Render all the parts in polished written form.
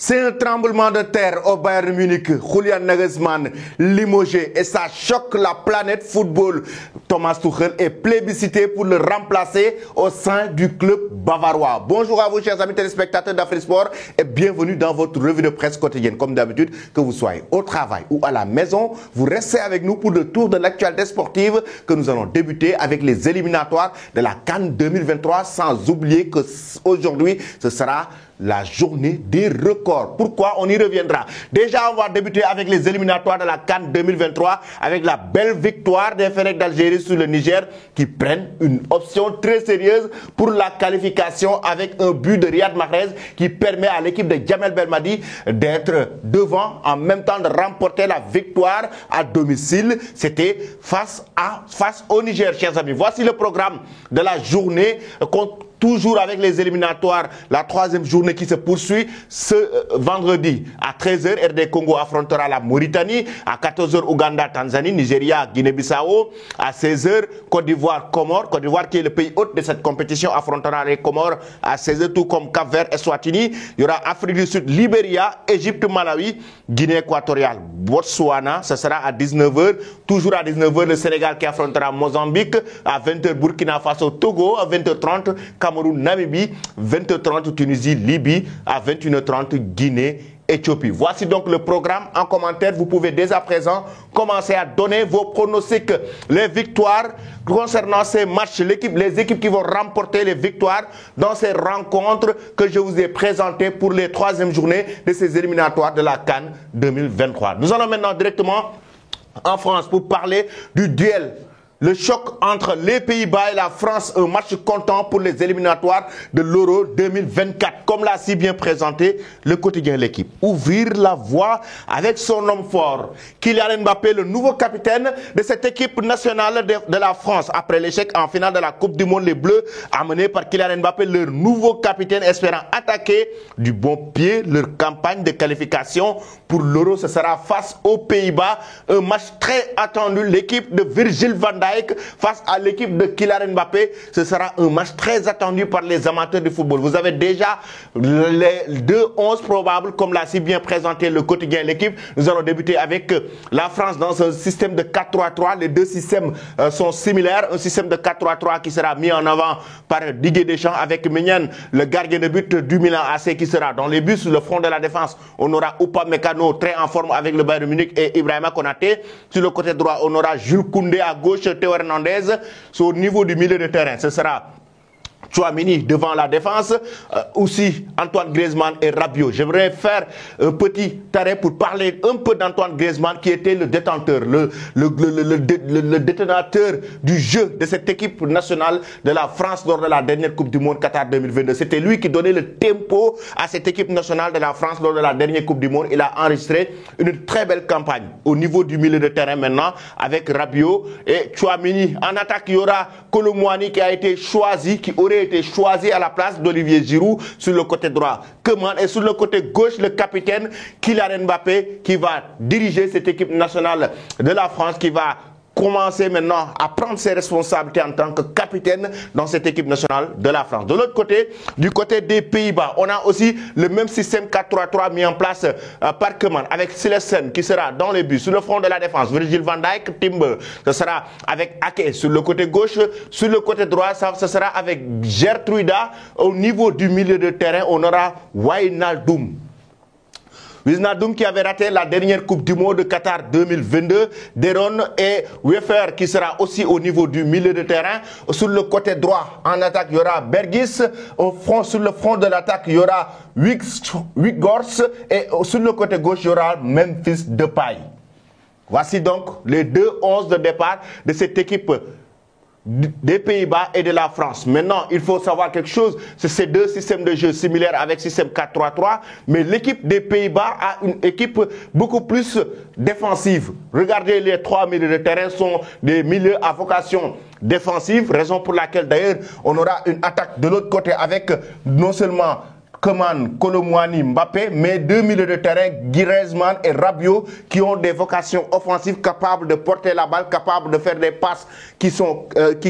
C'est un tremblement de terre au Bayern Munich. Julian Nagelsmann limogé et ça choque la planète football. Thomas Tuchel est plébiscité pour le remplacer au sein du club bavarois. Bonjour à vous chers amis téléspectateurs d'Afrique Sport et bienvenue dans votre revue de presse quotidienne. Comme d'habitude, que vous soyez au travail ou à la maison, vous restez avec nous pour le tour de l'actualité sportive que nous allons débuter avec les éliminatoires de la CAN 2023 sans oublier que aujourd'hui ce sera la journée des records. Pourquoi? On y reviendra. Déjà, on va débuter avec les éliminatoires de la CAN 2023 avec la belle victoire des Fennecs d'Algérie sur le Niger qui prennent une option très sérieuse pour la qualification avec un but de Riyad Mahrez qui permet à l'équipe de Djamel Belmadi d'être devant en même temps de remporter la victoire à domicile. C'était face au Niger, chers amis. Voici le programme de la journée toujours avec les éliminatoires, la troisième journée qui se poursuit ce vendredi à 13h, RD Congo affrontera la Mauritanie, à 14h Ouganda, Tanzanie, Nigeria, Guinée-Bissau, à 16h Côte d'Ivoire, Comores, Côte d'Ivoire qui est le pays hôte de cette compétition affrontera les Comores à 16h, tout comme Cap-Vert et Swatini. Il y aura Afrique du Sud, Libéria, Égypte, Malawi, Guinée équatoriale, Botswana, ce sera à 19h, toujours à 19h le Sénégal qui affrontera Mozambique, à 20h Burkina Faso, Togo, à 20h30 Cameroun, Namibie, 20h30 Tunisie, Libye, à 21h30 Guinée, Éthiopie. Voici donc le programme en commentaire. Vous pouvez dès à présent commencer à donner vos pronostics. Les victoires concernant ces matchs, les équipes qui vont remporter les victoires dans ces rencontres que je vous ai présentées pour les troisième journées de ces éliminatoires de la CAN 2023. Nous allons maintenant directement en France pour parler du duel. Le choc entre les Pays-Bas et la France, un match comptant pour les éliminatoires de l'Euro 2024. Comme l'a si bien présenté le quotidien L'équipe. Ouvrir la voie avec son homme fort. Kylian Mbappé, le nouveau capitaine de cette équipe nationale de la France. Après l'échec en finale de la Coupe du Monde, les Bleus, amenés par Kylian Mbappé, leur nouveau capitaine, espérant attaquer du bon pied leur campagne de qualification pour l'Euro. Ce sera face aux Pays-Bas. Un match très attendu. L'équipe de Virgil van Dijk face à l'équipe de Kylian Mbappé, ce sera un match très attendu par les amateurs de football. Vous avez déjà les deux 11 probables, comme l'a si bien présenté le quotidien L'équipe. Nous allons débuter avec la France dans un système de 4-3-3. Les deux systèmes sont similaires. Un système de 4-3-3 qui sera mis en avant par Didier Deschamps avec Maignan, le gardien de but du Milan AC qui sera dans les buts sur le front de la défense. On aura Upamecano très en forme avec le Bayern Munich et Ibrahima Konaté. Sur le côté droit, on aura Jules Koundé à gauche, Théo Hernandez. Au niveau du milieu de terrain, ce sera Tchouaméni devant la défense, aussi Antoine Griezmann et Rabiot. J'aimerais faire un petit arrêt pour parler un peu d'Antoine Griezmann qui était le détenteur, le détonateur du jeu de cette équipe nationale de la France lors de la dernière Coupe du Monde Qatar 2022. C'était lui qui donnait le tempo à cette équipe nationale de la France lors de la dernière Coupe du Monde. Il a enregistré une très belle campagne au niveau du milieu de terrain maintenant avec Rabiot et Tchouaméni. En attaque, il y aura Kolo Muani qui a été choisi, qui aurait été choisi à la place d'Olivier Giroud sur le côté droit. Koeman et sur le côté gauche, le capitaine Kylian Mbappé qui va diriger cette équipe nationale de la France qui va commencer maintenant à prendre ses responsabilités en tant que capitaine dans cette équipe nationale de la France. De l'autre côté, du côté des Pays-Bas, on a aussi le même système 4-3-3 mis en place par Koeman avec Silesen qui sera dans les buts. Sur le front de la défense, Virgil van Dijk, Timber. Ce sera avec Ake sur le côté gauche. Sur le côté droit, ce sera avec Gertruida. Au niveau du milieu de terrain, on aura Wijnaldum. Wijnaldum qui avait raté la dernière Coupe du Monde de Qatar 2022, Deron et Wefer qui sera aussi au niveau du milieu de terrain. Sur le côté droit, en attaque, il y aura Bergis. Sur le front de l'attaque, il y aura Weghorst. Et sur le côté gauche, il y aura Memphis Depay. Voici donc les deux 11 de départ de cette équipe des Pays-Bas et de la France. Maintenant, il faut savoir quelque chose, c'est ces deux systèmes de jeu similaires avec système 4-3-3, mais l'équipe des Pays-Bas a une équipe beaucoup plus défensive. Regardez, les trois milieux de terrain sont des milieux à vocation défensive, raison pour laquelle d'ailleurs on aura une attaque de l'autre côté avec non seulement Coman, Colomouani, Mbappé, mais deux milieux de terrain, Griezmann et Rabiot, qui ont des vocations offensives, capables de porter la balle, capables de faire des passes qui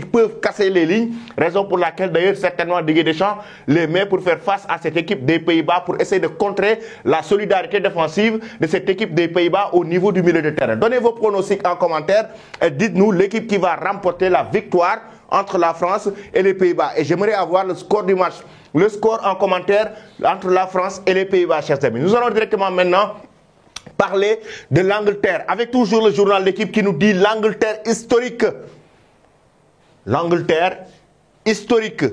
peuvent casser les lignes. Raison pour laquelle, d'ailleurs, certainement Didier Deschamps les met pour faire face à cette équipe des Pays-Bas, pour essayer de contrer la solidarité défensive de cette équipe des Pays-Bas au niveau du milieu de terrain. Donnez vos pronostics en commentaire et dites-nous l'équipe qui va remporter la victoire entre la France et les Pays-Bas. Et j'aimerais avoir le score du match, le score en commentaire entre la France et les Pays-Bas, chers amis. Nous allons directement maintenant parler de l'Angleterre, avec toujours le journal L'équipe qui nous dit l'Angleterre historique. L'Angleterre historique.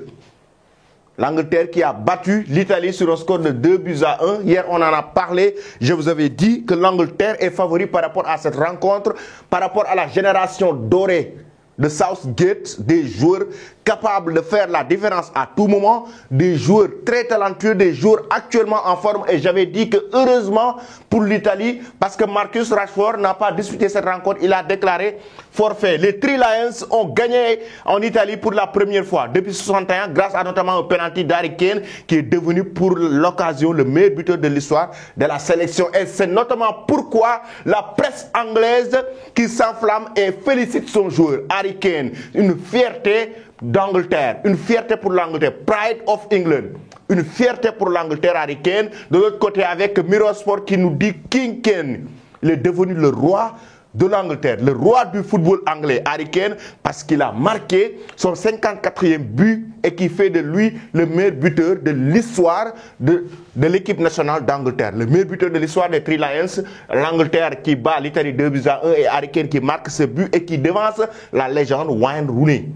L'Angleterre qui a battu l'Italie sur un score de 2-1. Hier, on en a parlé. Je vous avais dit que l'Angleterre est favori par rapport à cette rencontre, par rapport à la génération dorée de Southgate, des joueurs capables de faire la différence à tout moment, des joueurs très talentueux, des joueurs actuellement en forme. Et j'avais dit que heureusement pour l'Italie, parce que Marcus Rashford n'a pas disputé cette rencontre, il a déclaré forfait. Les Three Lions ont gagné en Italie pour la première fois depuis 61, grâce à notamment au penalty d'Harry Kane, qui est devenu pour l'occasion le meilleur buteur de l'histoire de la sélection. Et c'est notamment pourquoi la presse anglaise qui s'enflamme et félicite son joueur, Harry Kane. Une fierté d'Angleterre, une fierté pour l'Angleterre, Pride of England, une fierté pour l'Angleterre, Harry Kane. De l'autre côté, avec Mirrorsport qui nous dit King Kane, il est devenu le roi de l'Angleterre, le roi du football anglais, Harry Kane, parce qu'il a marqué son 54e but et qui fait de lui le meilleur buteur de l'histoire de l'équipe nationale d'Angleterre. Le meilleur buteur de l'histoire des Three Lions, l'Angleterre qui bat l'Italie 2-1 et Harry Kane qui marque ce but et qui devance la légende Wayne Rooney.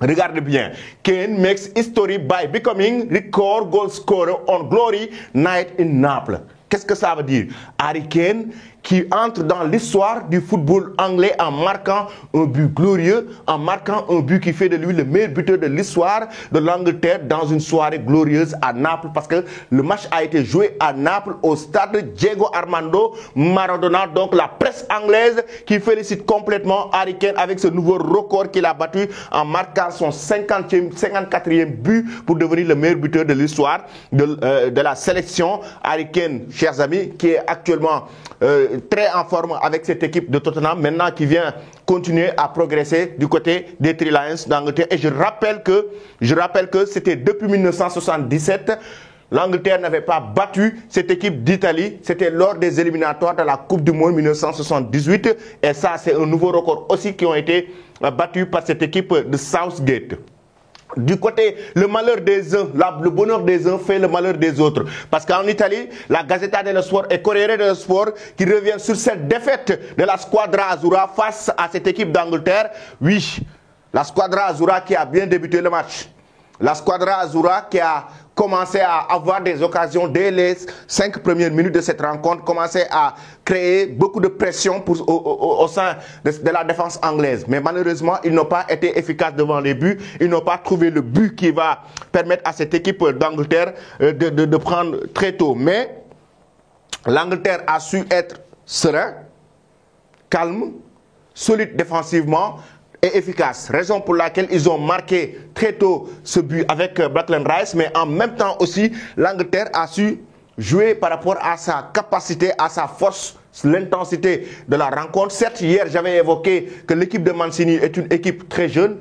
Regardez bien, Kane makes history by becoming record goal scorer on Glory Night in Naples. Qu'est-ce que ça veut dire? Harry Kane qui entre dans l'histoire du football anglais en marquant un but glorieux, en marquant un but qui fait de lui le meilleur buteur de l'histoire de l'Angleterre dans une soirée glorieuse à Naples, parce que le match a été joué à Naples au stade Diego Armando Maradona. Donc la presse anglaise qui félicite complètement Harry Kane avec ce nouveau record qu'il a battu en marquant son 54e but pour devenir le meilleur buteur de l'histoire de la sélection. Harry Kane, chers amis, qui est actuellement très en forme avec cette équipe de Tottenham, maintenant qui vient continuer à progresser du côté des Three Lions d'Angleterre. Et je rappelle que c'était depuis 1977, l'Angleterre n'avait pas battu cette équipe d'Italie. C'était lors des éliminatoires de la Coupe du Monde 1978. Et ça, c'est un nouveau record aussi qui ont été battus par cette équipe de Southgate. Du côté, le malheur des uns, le bonheur des uns fait le malheur des autres. Parce qu'en Italie, la Gazzetta dello Sport et Corriere dello Sport qui revient sur cette défaite de la Squadra Azzurra face à cette équipe d'Angleterre. Oui, la Squadra Azzurra qui a bien débuté le match. La Squadra Azzurra qui a commencé à avoir des occasions dès les 5 premières minutes de cette rencontre, commençait à créer beaucoup de pression au sein de la défense anglaise. Mais malheureusement, ils n'ont pas été efficaces devant les buts. Ils n'ont pas trouvé le but qui va permettre à cette équipe d'Angleterre de prendre très tôt. Mais l'Angleterre a su être serein, calme, solide défensivement et efficace. Raison pour laquelle ils ont marqué très tôt ce but avec Declan Rice, mais en même temps aussi, l'Angleterre a su jouer par rapport à sa capacité, à sa force, l'intensité de la rencontre. Certes, hier, j'avais évoqué que l'équipe de Mancini est une équipe très jeune,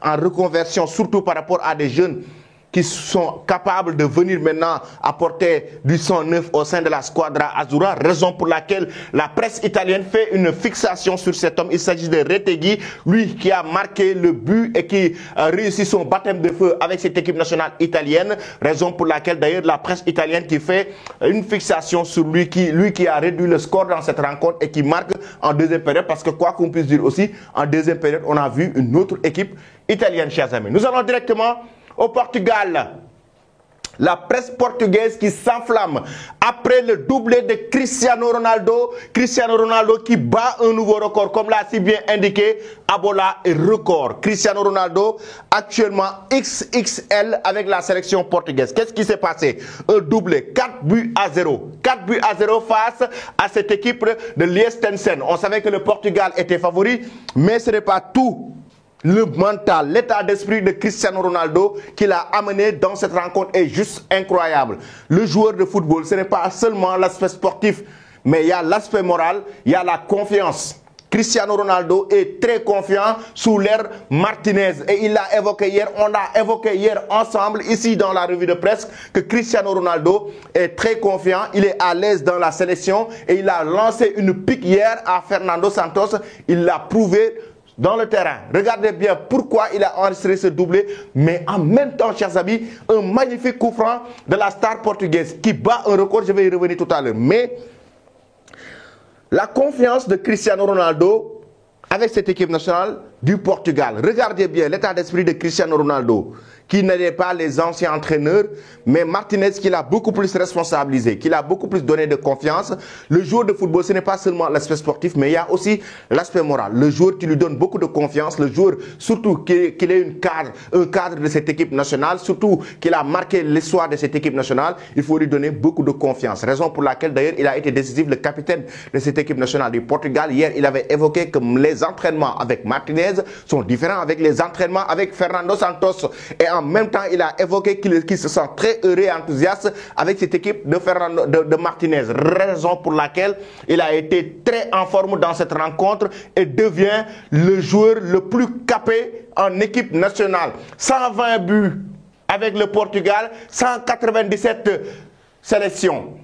en reconversion, surtout par rapport à des jeunes qui sont capables de venir maintenant apporter du sang neuf au sein de la Squadra Azzurra, raison pour laquelle la presse italienne fait une fixation sur cet homme. Il s'agit de Retegui, lui qui a marqué le but et qui a réussi son baptême de feu avec cette équipe nationale italienne, raison pour laquelle d'ailleurs la presse italienne qui fait une fixation sur lui qui a réduit le score dans cette rencontre et qui marque en deuxième période, parce que quoi qu'on puisse dire aussi, en deuxième période, on a vu une autre équipe italienne, chers amis. Nous allons directement au Portugal. La presse portugaise qui s'enflamme après le doublé de Cristiano Ronaldo. Cristiano Ronaldo qui bat un nouveau record, comme l'a si bien indiqué Abola et record. Cristiano Ronaldo actuellement XXL avec la sélection portugaise. Qu'est-ce qui s'est passé? Un doublé, 4-0. 4-0 face à cette équipe de Liechtenstein. On savait que le Portugal était favori, mais ce n'est pas tout. Le mental, l'état d'esprit de Cristiano Ronaldo qui l'a amené dans cette rencontre est juste incroyable. Le joueur de football, ce n'est pas seulement l'aspect sportif, mais il y a l'aspect moral, il y a la confiance. Cristiano Ronaldo est très confiant sous l'ère Martinez et il l'a évoqué hier, on l'a évoqué hier ensemble ici dans la revue de presse que Cristiano Ronaldo est très confiant, il est à l'aise dans la sélection et il a lancé une pique hier à Fernando Santos, il l'a prouvé dans le terrain. Regardez bien pourquoi il a enregistré ce doublé, mais en même temps, chers amis, un magnifique coup franc de la star portugaise qui bat un record, je vais y revenir tout à l'heure. Mais la confiance de Cristiano Ronaldo avec cette équipe nationale du Portugal. Regardez bien l'état d'esprit de Cristiano Ronaldo, qui n'était pas les anciens entraîneurs, mais Martinez qui l'a beaucoup plus responsabilisé, qui l'a beaucoup plus donné de confiance. Le joueur de football, ce n'est pas seulement l'aspect sportif, mais il y a aussi l'aspect moral. Le joueur qui lui donne beaucoup de confiance, le joueur surtout qu'il est un cadre de cette équipe nationale, surtout qu'il a marqué l'histoire de cette équipe nationale, il faut lui donner beaucoup de confiance. Raison pour laquelle d'ailleurs il a été décisif, le capitaine de cette équipe nationale du Portugal. Hier, il avait évoqué que les entraînements avec Martinez sont différents avec les entraînements avec Fernando Santos. Et en même temps, il a évoqué qu'il se sent très heureux et enthousiaste avec cette équipe de Martinez. Raison pour laquelle il a été très en forme dans cette rencontre et devient le joueur le plus capé en équipe nationale. 120 buts avec le Portugal, 197 sélections.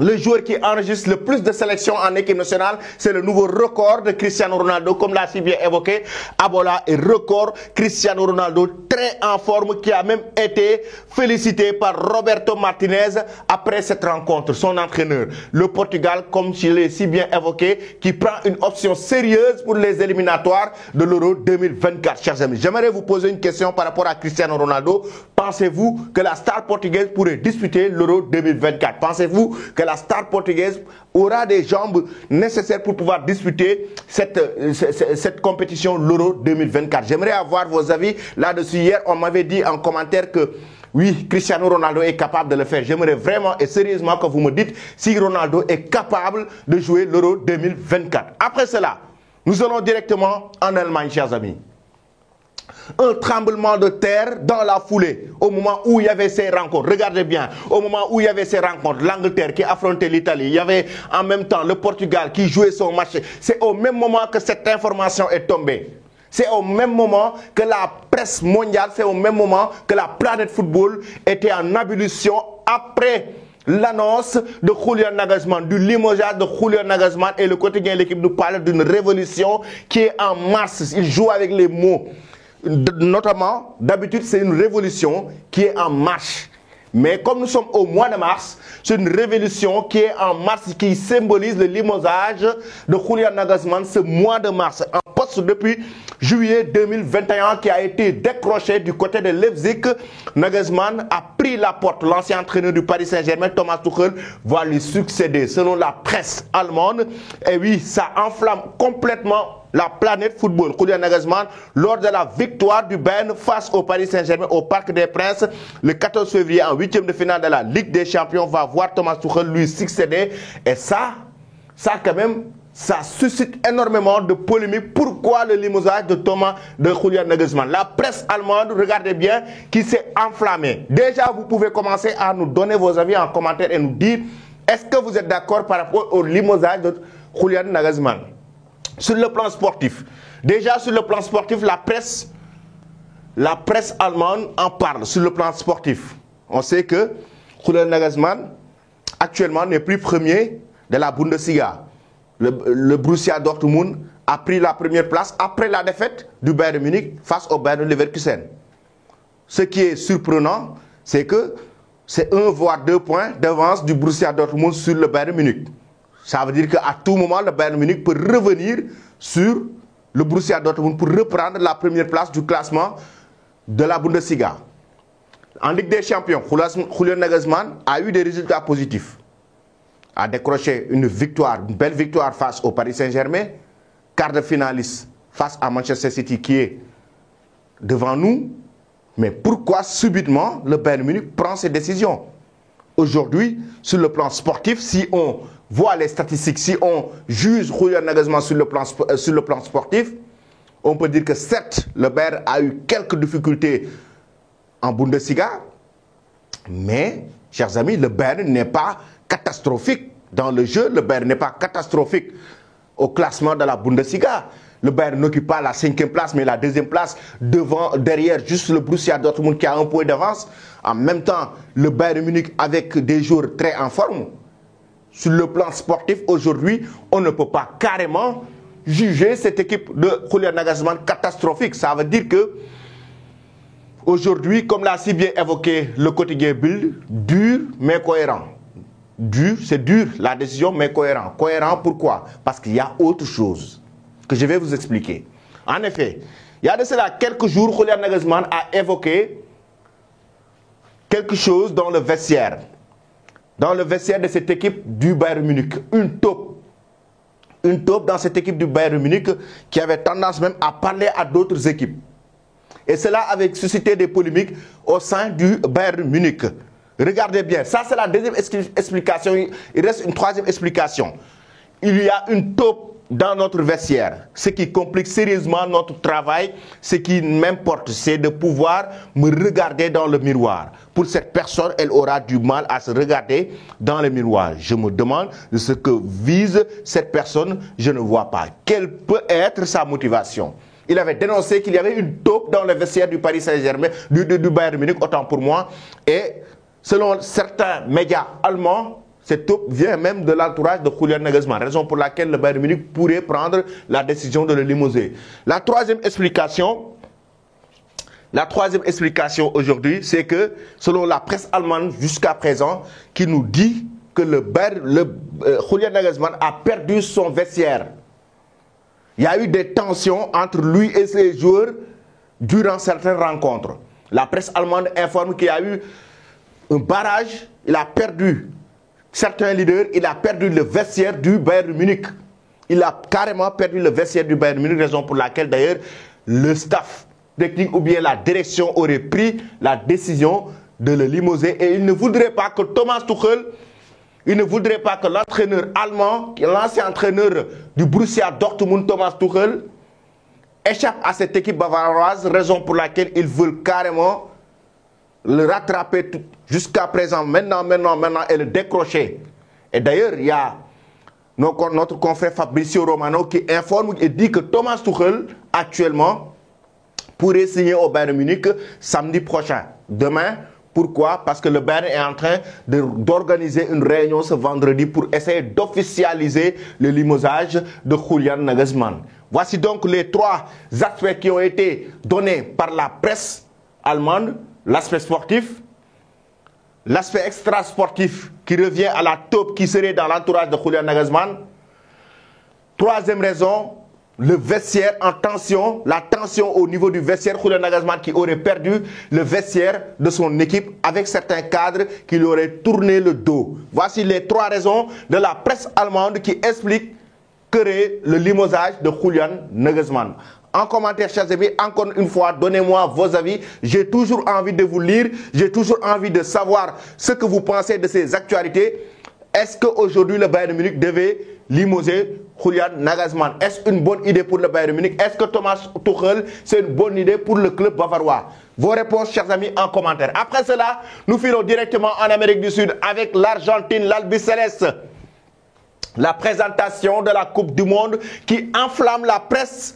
Le joueur qui enregistre le plus de sélections en équipe nationale, c'est le nouveau record de Cristiano Ronaldo, comme l'a si bien évoqué Abola, et record Cristiano Ronaldo très en forme, qui a même été félicité par Roberto Martinez après cette rencontre, son entraîneur. Le Portugal, comme je l'ai si bien évoqué, qui prend une option sérieuse pour les éliminatoires de l'Euro 2024. Chers amis, j'aimerais vous poser une question par rapport à Cristiano Ronaldo. Pensez-vous que la star portugaise pourrait disputer l'Euro 2024? Pensez-vous que la star portugaise aura des jambes nécessaires pour pouvoir disputer cette compétition, l'Euro 2024? J'aimerais avoir vos avis là-dessus. Hier, on m'avait dit en commentaire que oui, Cristiano Ronaldo est capable de le faire. J'aimerais vraiment et sérieusement que vous me dites si Ronaldo est capable de jouer l'Euro 2024. Après cela, nous allons directement en Allemagne, chers amis. Un tremblement de terre dans la foulée au moment où il y avait ces rencontres. Regardez bien, au moment où il y avait ces rencontres, l'Angleterre qui affrontait l'Italie, il y avait en même temps le Portugal qui jouait son match. C'est au même moment que cette information est tombée. C'est au même moment que la presse mondiale, c'est au même moment que la planète football était en ébullition après l'annonce de Julian Nagelsmann, du limogeage de Julian Nagelsmann, et le quotidien L'équipe nous parle d'une révolution qui est en marche. Il joue avec les mots. Notamment, d'habitude, c'est une révolution qui est en marche. Mais comme nous sommes au mois de mars, c'est une révolution qui est en marche, qui symbolise le limogeage de Julian Nagelsmann ce mois de mars. En poste depuis juillet 2021 qui a été décroché du côté de Leipzig. Nagelsmann a pris la porte. L'ancien entraîneur du Paris Saint-Germain, Thomas Tuchel, va lui succéder selon la presse allemande. Et oui, ça enflamme complètement la planète football. Julian Nagelsmann, lors de la victoire du Bayern face au Paris Saint-Germain au Parc des Princes le 14 février en huitième de finale de la Ligue des Champions, va voir Thomas Tuchel lui succéder. Et ça quand même, ça suscite énormément de polémiques. Pourquoi le limogeage de Julian Nagelsmann? La presse allemande, regardez bien, qui s'est enflammée. Déjà, vous pouvez commencer à nous donner vos avis en commentaire et nous dire est-ce que vous êtes d'accord par rapport au limogeage de Julian Nagelsmann? Sur le plan sportif, déjà sur le plan sportif, la presse allemande en parle sur le plan sportif. On sait que Julian Nagelsmann actuellement n'est plus premier de la Bundesliga. Le Borussia Dortmund a pris la première place après la défaite du Bayern Munich face au Bayern Leverkusen. Ce qui est surprenant, c'est que c'est 1 voire 2 points d'avance du Borussia Dortmund sur le Bayern Munich. Ça veut dire qu'à tout moment, le Bayern Munich peut revenir sur le Borussia Dortmund pour reprendre la première place du classement de la Bundesliga. En Ligue des Champions, Julian Nagelsmann a eu des résultats positifs. A décroché une belle victoire face au Paris Saint-Germain, quart de finaliste face à Manchester City qui est devant nous. Mais pourquoi subitement le Bayern Munich prend ses décisions? Aujourd'hui, sur le plan sportif, si on voit les statistiques, si on juge Julian Nagelsmann sur le plan sportif, On peut dire que certes, le Bayern a eu quelques difficultés en Bundesliga, mais, chers amis, le Bayern n'est pas catastrophique dans le jeu, le Bayern n'est pas catastrophique au classement de la Bundesliga. Le Bayern n'occupe pas la 5e place, mais la 2e place, derrière juste le Borussia Dortmund qui a 1 point d'avance. En même temps, le Bayern Munich avec des joueurs très en forme. Sur le plan sportif, aujourd'hui, on ne peut pas carrément juger cette équipe de Julian Nagelsmann catastrophique. Ça veut dire que aujourd'hui, comme l'a si bien évoqué le quotidien Bild, dur mais cohérent. Dur, c'est dur la décision, mais cohérent. Cohérent pourquoi? Parce qu'il y a autre chose que je vais vous expliquer. En effet, il y a de cela quelques jours, Julian Nagelsmann a évoqué quelque chose dans le vestiaire. Dans le vestiaire de cette équipe du Bayern Munich. Une taupe dans cette équipe du Bayern Munich qui avait tendance même à parler à d'autres équipes. Et cela avait suscité des polémiques au sein du Bayern Munich. Regardez bien, ça c'est la deuxième explication. Il reste une troisième explication. Il y a une taupe dans notre vestiaire. Ce qui complique sérieusement notre travail, ce qui m'importe, c'est de pouvoir me regarder dans le miroir. Pour cette personne, elle aura du mal à se regarder dans le miroir. Je me demande de ce que vise cette personne, je ne vois pas. Quelle peut être sa motivation? Il avait dénoncé qu'il y avait une taupe dans le vestiaire du Paris Saint-Germain, du Bayern Munich, autant pour moi. Et selon certains médias allemands, cette taupe vient même de l'entourage de Julian Nagelsmann, raison pour laquelle le Bayern Munich pourrait prendre la décision de le limoger. La troisième explication aujourd'hui, c'est que selon la presse allemande jusqu'à présent, qui nous dit que Julian Nagelsmann a perdu son vestiaire. Il y a eu des tensions entre lui et ses joueurs durant certaines rencontres. La presse allemande informe qu'il y a eu un barrage, il a perdu certains leaders, il a perdu le vestiaire du Bayern Munich. Il a carrément perdu le vestiaire du Bayern Munich, raison pour laquelle d'ailleurs le staff technique ou bien la direction aurait pris la décision de le limoger. Et il ne voudrait pas que Thomas Tuchel, il ne voudrait pas que l'entraîneur allemand, l'ancien entraîneur du Borussia Dortmund, Thomas Tuchel, échappe à cette équipe bavaroise, raison pour laquelle ils veulent carrément le rattraper jusqu'à présent, maintenant, et le décrocher. Et d'ailleurs, il y a notre confrère Fabrizio Romano qui informe et dit que Thomas Tuchel, actuellement, pourrait signer au Bayern Munich samedi prochain. Demain, pourquoi? Parce que le Bayern est en train d'organiser une réunion ce vendredi pour essayer d'officialiser le limogeage de Julian Nagelsmann. Voici donc les 3 aspects qui ont été donnés par la presse allemande. L'aspect sportif, l'aspect extra-sportif qui revient à la taupe qui serait dans l'entourage de Julian Nagelsmann. Troisième raison, le vestiaire en tension, la tension au niveau du vestiaire, Julian Nagelsmann qui aurait perdu le vestiaire de son équipe avec certains cadres qui lui auraient tourné le dos. Voici les 3 raisons de la presse allemande qui expliquent le limogeage de Julian Nagelsmann. En commentaire, chers amis, encore une fois, donnez-moi vos avis. J'ai toujours envie de vous lire. J'ai toujours envie de savoir ce que vous pensez de ces actualités. Est-ce qu'aujourd'hui, le Bayern Munich devait limoger Julian Nagelsmann? Est-ce une bonne idée pour le Bayern Munich? Est-ce que Thomas Tuchel, c'est une bonne idée pour le club bavarois? Vos réponses, chers amis, en commentaire. Après cela, nous filons directement en Amérique du Sud avec l'Argentine, l'Albiceleste. La présentation de la Coupe du Monde qui enflamme la presse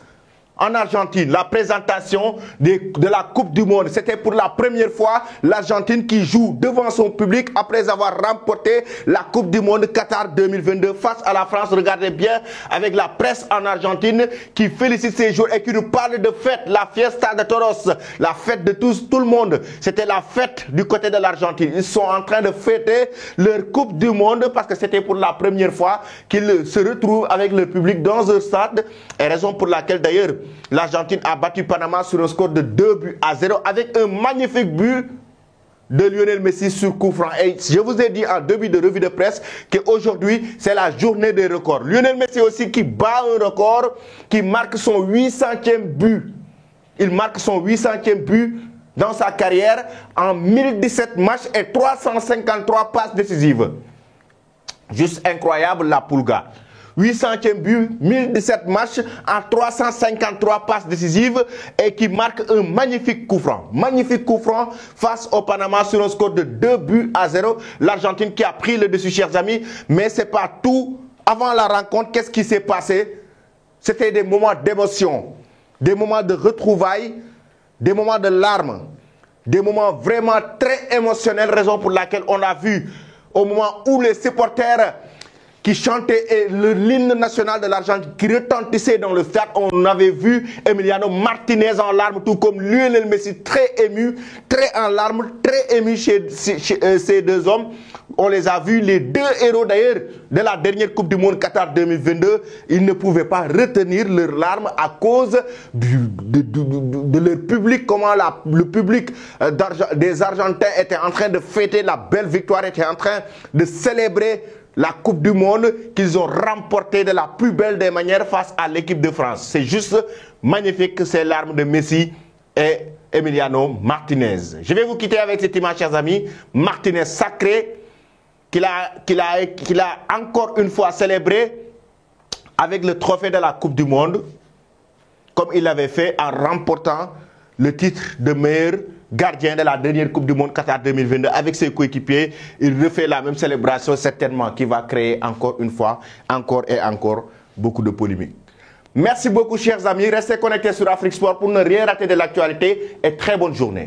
en Argentine, la présentation de la Coupe du Monde. C'était pour la première fois l'Argentine qui joue devant son public après avoir remporté la Coupe du Monde Qatar 2022 face à la France. Regardez bien avec la presse en Argentine qui félicite ces joueurs et qui nous parle de fête, la fiesta de toros, la fête de tout le monde. C'était la fête du côté de l'Argentine. Ils sont en train de fêter leur Coupe du Monde parce que c'était pour la première fois qu'ils se retrouvent avec le public dans un stade. Et raison pour laquelle d'ailleurs l'Argentine a battu Panama sur un score de 2-0 avec un magnifique but de Lionel Messi sur coup franc. Et je vous ai dit en début de revue de presse qu'aujourd'hui, c'est la journée des records. Lionel Messi aussi qui bat un record, qui marque son 800e but. Il marque son 800e but dans sa carrière en 1017 matchs et 353 passes décisives. Juste incroyable la Pulga. 800e but, 1017 matchs en 353 passes décisives et qui marque un magnifique coup franc. Magnifique coup franc face au Panama sur un score de 2-0. L'Argentine qui a pris le dessus, chers amis. Mais ce n'est pas tout. Avant la rencontre, qu'est-ce qui s'est passé? C'était des moments d'émotion, des moments de retrouvailles, des moments de larmes, des moments vraiment très émotionnels, raison pour laquelle on a vu au moment où les supporters qui chantaient l'hymne national de l'Argentine qui retentissait dans le stade, on avait vu Emiliano Martinez en larmes, tout comme Lionel Messi très ému, très en larmes, très ému chez ces deux hommes. On les a vus, les deux héros d'ailleurs de la dernière Coupe du Monde Qatar 2022. Ils ne pouvaient pas retenir leurs larmes à cause de leur public. Comment le public des Argentins était en train de fêter la belle victoire, était en train de célébrer la Coupe du Monde qu'ils ont remportée de la plus belle des manières face à l'équipe de France. C'est juste magnifique, ces larmes de Messi et Emiliano Martinez. Je vais vous quitter avec cette image, chers amis. Martinez sacré, qu'il a encore une fois célébré avec le trophée de la Coupe du Monde, comme il l'avait fait en remportant le titre de meilleur gardien de la dernière Coupe du Monde Qatar 2022 avec ses coéquipiers. Il refait la même célébration certainement qui va créer encore une fois, encore et encore, beaucoup de polémiques. Merci beaucoup, chers amis. Restez connectés sur Afrique Sport pour ne rien rater de l'actualité et très bonne journée.